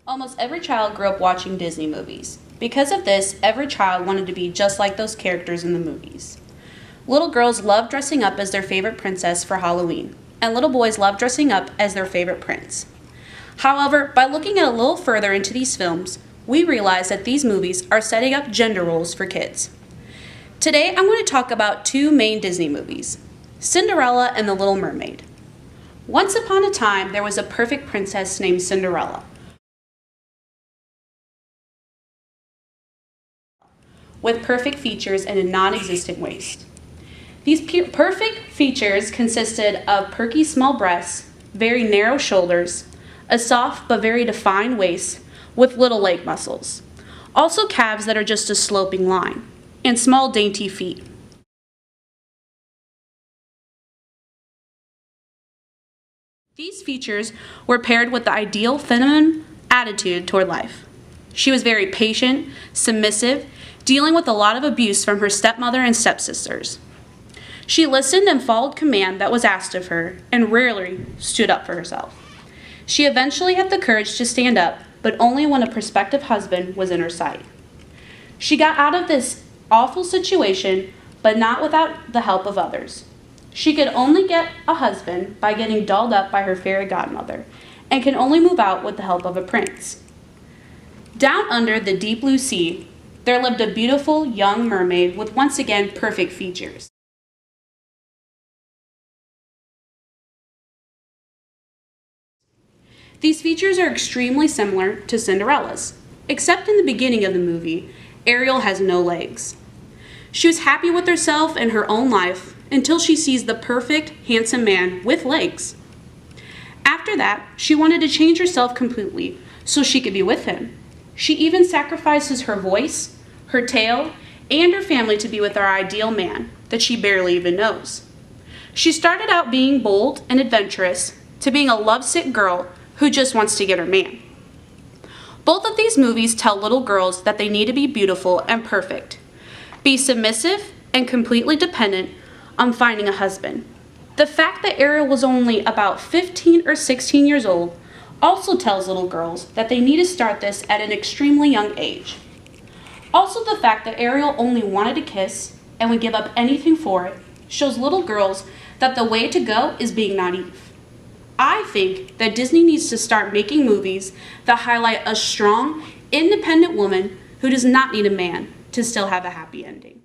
Almost every child grew up watching Disney movies. Because of this, every child wanted to be just like those characters in the movies. Little girls loved dressing up as their favorite princess for Halloween, and little boys loved dressing up as their favorite prince. However, by looking a little further into these films, we realize that these movies are setting up gender roles for kids. Today, I'm going to talk about two main Disney movies, Cinderella and The Little Mermaid. Once upon a time, there was a perfect princess named Cinderella, with perfect features and a non-existent waist. These perfect features consisted of perky small breasts, very narrow shoulders, a soft but very defined waist with little leg muscles, also calves that are just a sloping line, and small dainty feet. These features were paired with the ideal feminine attitude toward life. She was very patient, submissive, dealing with a lot of abuse from her stepmother and stepsisters. She listened and followed command that was asked of her and rarely stood up for herself. She eventually had the courage to stand up, but only when a prospective husband was in her sight. She got out of this awful situation, but not without the help of others. She could only get a husband by getting dolled up by her fairy godmother, and can only move out with the help of a prince. Down under the deep blue sea, there lived a beautiful young mermaid with once again perfect features. These features are extremely similar to Cinderella's, except in the beginning of the movie, Ariel has no legs. She was happy with herself and her own life until she sees the perfect, handsome man with legs. After that, she wanted to change herself completely so she could be with him. She even sacrifices her voice, her tail, and her family to be with our ideal man that she barely even knows. She started out being bold and adventurous to being a lovesick girl who just wants to get her man. Both of these movies tell little girls that they need to be beautiful and perfect, be submissive and completely dependent on finding a husband. The fact that Ariel was only about 15 or 16 years old also tells little girls that they need to start this at an extremely young age. Also, the fact that Ariel only wanted a kiss and would give up anything for it shows little girls that the way to go is being naive. I think that Disney needs to start making movies that highlight a strong, independent woman who does not need a man to still have a happy ending.